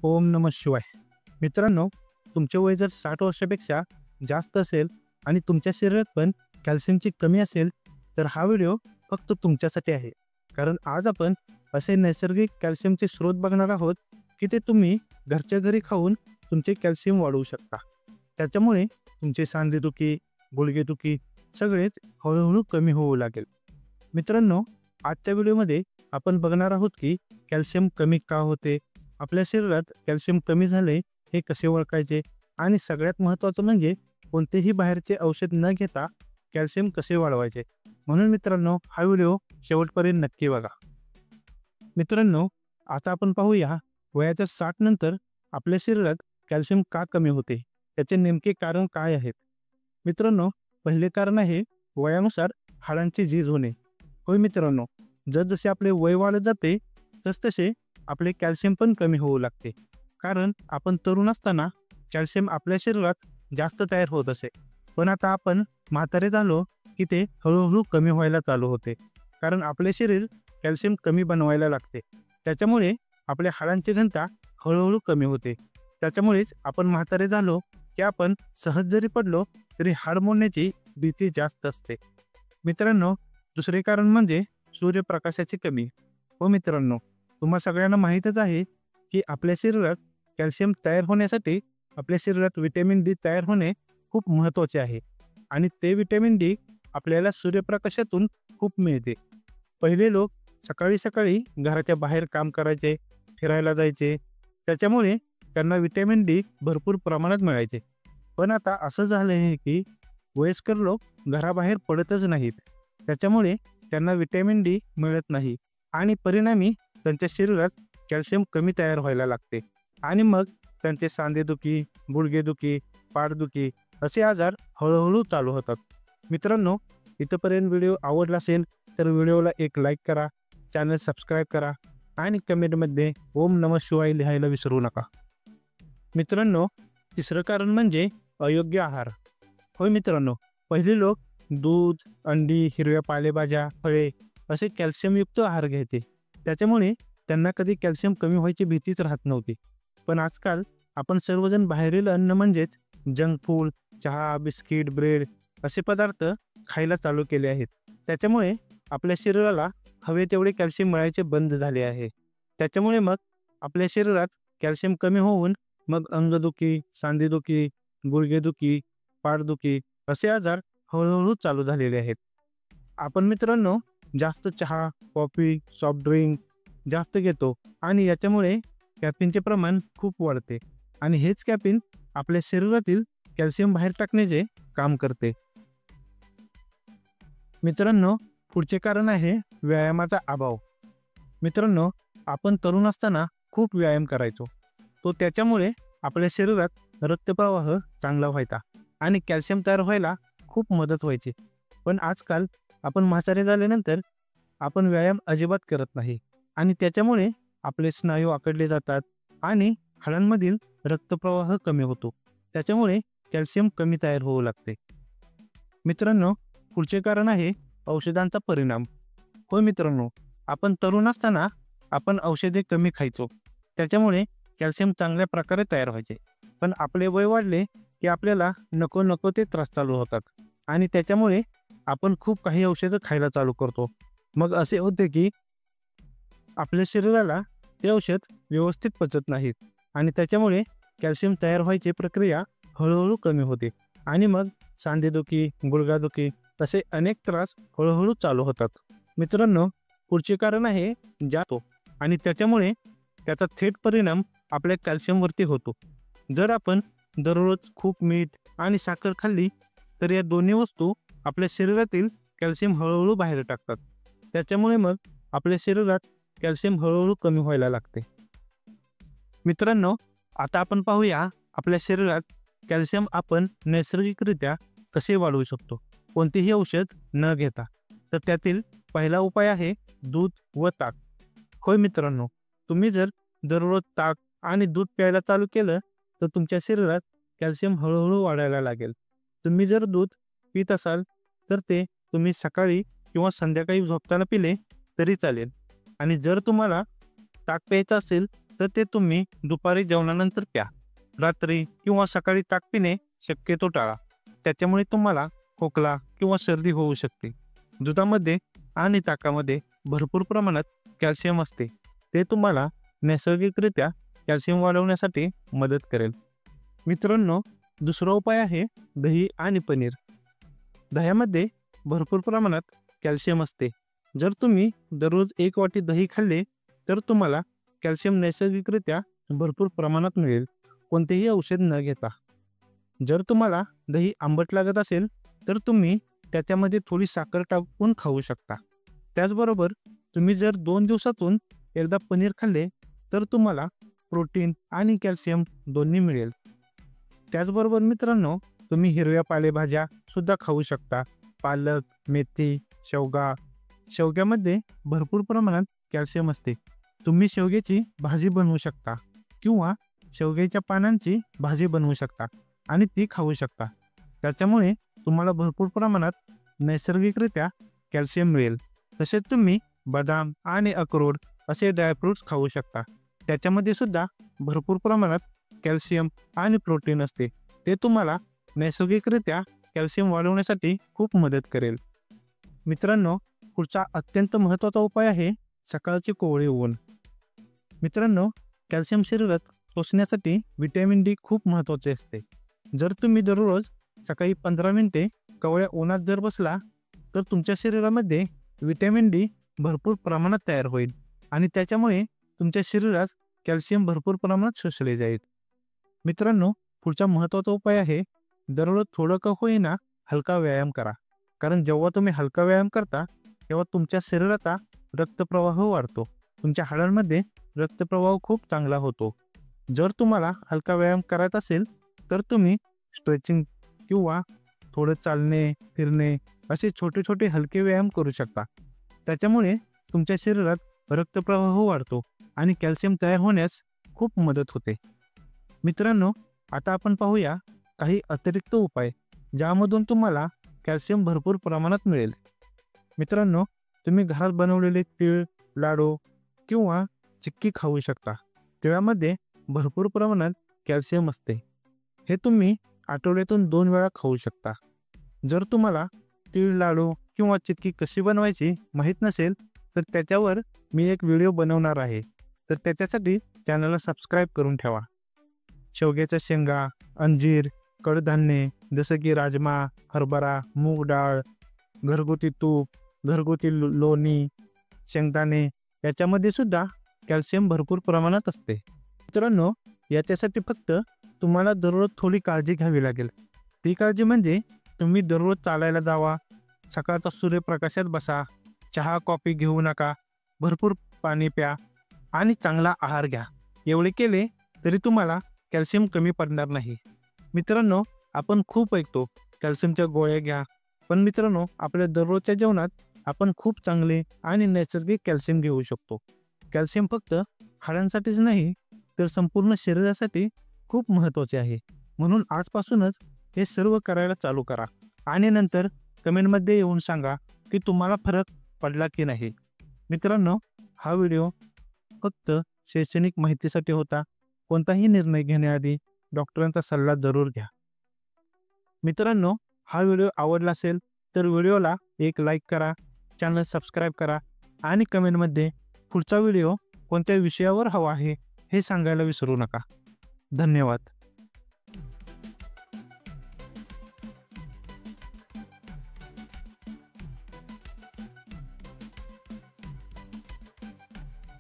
ओम नमः शिवाय. मित्रांनो, तुमचे वय जर 60 वर्षापेक्षा जास्त असेल आणि तुमच्या शरीरात पण कॅल्शियमची कमी असेल तर हा व्हिडिओ फक्त तुमच्यासाठी आहे. कारण आज आपण असे नैसर्गिक कॅल्शियमचे स्रोत बघणार आहोत की ते तुम्ही घरच्या घरी खाऊन तुमचे कॅल्शियम वाढवू शकता. त्याच्यामुळे तुमचे सांधेदुखी, गुडघेदुखी सगळेच हळूहळू कमी होऊ लागेल. मित्रांनो, आजच्या व्हिडिओमध्ये आपण बघणार आहोत की कॅल्शियम कमी का होते, आपल्या शरीरात कॅल्शियम कमी झाले हे कसे ओळखायचे आणि सगळ्यात महत्त्वाचं म्हणजे कोणतेही बाहेरचे औषध न घेता कॅल्शियम कसे वाढवायचे. म्हणून मित्रांनो, हा व्हिडिओ शेवटपर्यंत नक्की बघा. मित्रांनो, आता आपण पाहूया वयाच्या 60 नंतर आपल्या शरीरात कॅल्शियम का कमी होते, त्याचे नेमके कारण काय आहेत. मित्रांनो, पहिले कारण आहे वयानुसार हाडांची झीज होणे. होय मित्रांनो, जसजसे आपले वय वाढत जाते तसतसे आपले कॅल्शियम पण कमी होऊ लागते. कारण आपण तरुण असताना कॅल्शियम आपल्या शरीरात जास्त तयार होत असे, पण आता आपण म्हातारे झालो की ते हळूहळू कमी व्हायला चालू होते. कारण आपले शरीर कॅल्शियम कमी बनवायला लागते. त्याच्यामुळे आपल्या हाडांची घनता हळूहळू कमी होते. त्याच्यामुळेच आपण म्हातारे झालो की आपण सहज जरी पडलो तरी हाड मोडण्याची भीती जास्त असते. मित्रांनो, दुसरे कारण म्हणजे सूर्यप्रकाशाची कमी. हो मित्रांनो, तुम्हा सगळ्यांना माहीतच आहे की आपल्या शरीरात कॅल्शियम तयार होण्यासाठी आपल्या शरीरात विटॅमिन डी तयार होणे खूप महत्त्वाचे आहे. आणि ते विटॅमिन डी आपल्याला सूर्यप्रकाशातून खूप मिळते. पहिले लोक सकाळी सकाळी घराच्या बाहेर काम करायचे, फिरायला जायचे, त्याच्यामुळे त्यांना विटॅमिन डी भरपूर प्रमाणात मिळायचे. पण आता असं झालं आहे की वयस्कर लोक घराबाहेर पडतच नाहीत. त्याच्यामुळे त्यांना विटॅमिन डी मिळत नाही आणि परिणामी त्यांच्या शरीरात कॅल्शियम कमी तयार व्हायला लागते आणि मग त्यांचे सांधेदुखी, गुडघेदुखी, पाठदुखी असे आजार हळूहळू चालू होतात. मित्रांनो, इथंपर्यंत व्हिडिओ आवडला असेल तर व्हिडिओला एक लाईक करा, चॅनल सबस्क्राईब करा आणि कमेंटमध्ये ओम नमः शिवाय लिहायला विसरू नका. मित्रांनो, तिसरं कारण म्हणजे अयोग्य आहार. होय मित्रांनो, पहिले लोक दूध, अंडी, हिरव्या पालेभाज्या, फळे असे कॅल्शियमयुक्त आहार घ्यायचे. त्याच्यामुळे त्यांना कधी कॅल्शियम कमी व्हायची भीतीच राहत नव्हती. पण आजकाल आपण सर्वजण बाहेरील अन्न म्हणजेच जंक फूड, चहा, बिस्किट, ब्रेड असे पदार्थ खायला चालू केले आहेत. त्याच्यामुळे आपल्या शरीराला हवे तेवढे कॅल्शियम मिळायचे बंद झाले आहे. त्याच्यामुळे मग आपल्या शरीरात कॅल्शियम कमी होऊन मग अंगदुखी, सांधेदुखी, गुडघेदुखी, पाठदुखी असे आजार हळूहळू चालू झालेले आहेत. आपण मित्रांनो जास्त चहा, कॉफी, सॉफ्ट ड्रिंक जास्त घेतो आणि याच्यामुळे कॅफीनचे प्रमाण खूप वाढते आणि हेच कॅफीन आपल्या शरीरातील कॅल्शियम बाहेर टाकण्याचे काम करते. मित्रांनो, पुढचे कारण आहे व्यायामाचा अभाव. मित्रांनो, आपण तरुण असताना खूप व्यायाम करायचो. तो त्याच्यामुळे आपल्या शरीरात रक्तप्रवाह चांगला व्हायचा आणि कॅल्शियम तयार व्हायला खूप मदत व्हायची. पण आजकाल आपण म्हातारे झाल्यानंतर आपण व्यायाम अजिबात करत नाही आणि त्याच्यामुळे आपले स्नायू आखडले जातात आणि हाडांमधील रक्तप्रवाह कमी होतो. त्याच्यामुळे कॅल्शियम कमी तयार होऊ लागते. मित्रांनो, पुढचे कारण आहे औषधांचा परिणाम. होय मित्रांनो, आपण तरुण असताना आपण औषधे कमी खायचो. त्याच्यामुळे कॅल्शियम चांगल्या प्रकारे तयार व्हायचे. पण आपले वय वाढले की आपल्याला नको नको ते त्रास चालू होतात आणि त्याच्यामुळे आपण खूप काही औषधं खायला चालू करतो. मग असे होते की आपल्या शरीराला ते औषध व्यवस्थित पचत नाहीत आणि त्याच्यामुळे कॅल्शियम तयार व्हायची प्रक्रिया हळूहळू कमी होते आणि मग सांधेदुखी, गुडघादुखी असे अनेक त्रास हळूहळू चालू होतात. मित्रांनो, पुढचे कारण आहे जातो आणि त्याच्यामुळे त्याचा थेट परिणाम आपल्या कॅल्शियमवरती होतो. जर आपण दररोज खूप मीठ आणि साखर खाल्ली तर या दोन्ही वस्तू आपल्या शरीरातील कॅल्शियम हळूहळू बाहेर टाकतात. त्याच्यामुळे मग आपल्या शरीरात कॅल्शियम हळूहळू कमी व्हायला लागते. मित्रांनो, आता आपण पाहूया आपल्या शरीरात कॅल्शियम आपण नैसर्गिकरित्या कसे वाढवू शकतो, कोणतेही औषध न घेता. तर त्यातील पहिला उपाय आहे दूध व ताक. होय मित्रांनो, तुम्ही जर दररोज ताक आणि दूध प्यायला चालू केलं तर तुमच्या शरीरात कॅल्शियम हळूहळू वाढायला लागेल. तुम्ही जर दूध पित असाल तर ते तुम्ही सकाळी किंवा संध्याकाळी झोपताना पिले तरी चालेल. आणि जर तुम्हाला ताक प्यायचं असेल तर ते तुम्ही दुपारी जेवणानंतर प्या. रात्री किंवा सकाळी ताक पिणे शक्यतो टाळा. त्याच्यामुळे तुम्हाला खोकला किंवा सर्दी होऊ शकते. दुधामध्ये आणि ताकामध्ये भरपूर प्रमाणात कॅल्शियम असते. ते तुम्हाला नैसर्गिकरित्या कॅल्शियम वाढवण्यासाठी मदत करेल. मित्रांनो, दुसरा उपाय आहे दही आणि पनीर. दह्यामध्ये भरपूर प्रमाणात कॅल्शियम असते. जर तुम्ही दररोज 1 वाटी दही खाल्ले तर तुम्हाला कॅल्शियम नैसर्गिकरित्या भरपूर प्रमाणात मिळेल, कोणतेही औषध न घेता. जर तुम्हाला दही आंबट लागत असेल तर तुम्ही त्याच्यामध्ये थोडी साखर टाकून खाऊ शकता. त्याचबरोबर तुम्ही जर 2 दिवसातून एकदा पनीर खाल्ले तर तुम्हाला प्रोटीन आणि कॅल्शियम दोन्ही मिळेल. त्याचबरोबर मित्रांनो, तुम्ही हिरव्या पालेभाज्या सुद्धा खाऊ शकता. पालक, मेथी, शेवगा. शेवग्यामध्ये भरपूर प्रमाणात कॅल्शियम असते. तुम्ही शेवग्याची भाजी बनवू शकता किंवा शेवग्याच्या पानांची भाजी बनवू शकता आणि ती खाऊ शकता. त्याच्यामुळे तुम्हाला भरपूर प्रमाणात नैसर्गिकरित्या कॅल्शियम मिळेल. तसेच तुम्ही बदाम आणि अक्रोड असे ड्रायफ्रुट्स खाऊ शकता. त्याच्यामध्ये सुद्धा भरपूर प्रमाणात कॅल्शियम आणि प्रोटीन असते. ते तुम्हाला नैसर्गिकरित्या कॅल्शियम वाढवण्यासाठी खूप मदत करेल. मित्रांनो, पुढचा अत्यंत महत्त्वाचा उपाय आहे सकाळचे कोवळे ऊन. मित्रांनो, कॅल्शियम शरीरात शोषण्यासाठी व्हिटॅमिन डी खूप महत्त्वाचे असते. जर तुम्ही दररोज सकाळी 15 मिनिटे कोवळ्या उन्हात जर बसला तर तुमच्या शरीरामध्ये व्हिटॅमिन डी भरपूर प्रमाणात तयार होईल आणि त्याच्यामुळे तुमच्या शरीरात कॅल्शियम भरपूर प्रमाणात शोषले जाईल. मित्रांनो, पुढचा महत्त्वाचा उपाय आहे दररोज थोडं का होईना हलका व्यायाम करा. कारण जेव्हा तुम्ही हलका व्यायाम करता तेव्हा तुमच्या शरीराचा रक्तप्रवाह वाढतो. तुमच्या हाडांमध्ये रक्तप्रवाह खूप चांगला होतो. जर तुम्हाला हलका व्यायाम करायचा असेल तर तुम्ही स्ट्रेचिंग किंवा थोडं चालणे, फिरणे असे छोटे छोटे हलके व्यायाम करू शकता. त्याच्यामुळे तुमच्या शरीरात रक्तप्रवाह वाढतो आणि कॅल्शियम तयार होण्यास खूप मदत होते. मित्रांनो, आता आपण पाहूया काही अतिरिक्त उपाय ज्यामधून तुम्हाला कॅल्शियम भरपूर प्रमाणात मिळेल. मित्रांनो, तुम्ही घरात बनवलेले तीळ, लाडू किंवा चिक्की खाऊ शकता. तिळामध्ये भरपूर प्रमाणात कॅल्शियम असते. हे तुम्ही आठवड्यातून 2 वेळा खाऊ शकता. जर तुम्हाला तीळ लाडू किंवा चिक्की कशी बनवायची माहीत नसेल तर त्याच्यावर मी एक व्हिडिओ बनवणार आहे. तर त्याच्यासाठी चॅनलला सबस्क्राईब करून ठेवा. शेवग्याच्या शेंगा, अंजीर, कडधान्ये जसं की राजमा, हरभरा, मूग डाळ, घरगुती तूप, घरगुती लोणी, शेंगदाणे याच्यामध्ये सुद्धा कॅल्शियम भरपूर प्रमाणात असते. मित्रांनो, याच्यासाठी फक्त तुम्हाला दररोज थोडी काळजी घ्यावी लागेल. ती काळजी म्हणजे तुम्ही दररोज चालायला जावा, सकाळचा सूर्यप्रकाशात बसा, चहा कॉफी घेऊ नका, भरपूर पाणी प्या आणि चांगला आहार घ्या. एवढे केले तरी तुम्हाला कॅल्शियम कमी पडणार नाही. मित्रांनो, आपण खूप ऐकतो कॅल्शियमच्या गोळ्या घ्या, पण मित्रांनो आपल्या दररोजच्या जेवणात आपण खूप चांगले आणि नैसर्गिक कॅल्शियम घेऊ शकतो. कॅल्शियम फक्त हाडांसाठीच नाही तर संपूर्ण शरीरासाठी खूप महत्त्वाचे आहे. म्हणून आजपासूनच हे सर्व करायला चालू करा आणि नंतर कमेंटमध्ये येऊन सांगा की तुम्हाला फरक पडला की नाही. मित्रांनो, हा व्हिडिओ फक्त शैक्षणिक माहितीसाठी होता. कोणताही निर्णय घेण्याआधी डॉक्टरांचा सल्ला जरूर घ्या. मित्रांनो, हा व्हिडिओ आवडला असेल तर व्हिडिओला एक लाईक करा, चॅनल सबस्क्राईब करा आणि कमेंटमध्ये पुढचा व्हिडिओ कोणत्या विषयावर हवा आहे हे सांगायला विसरू नका. धन्यवाद.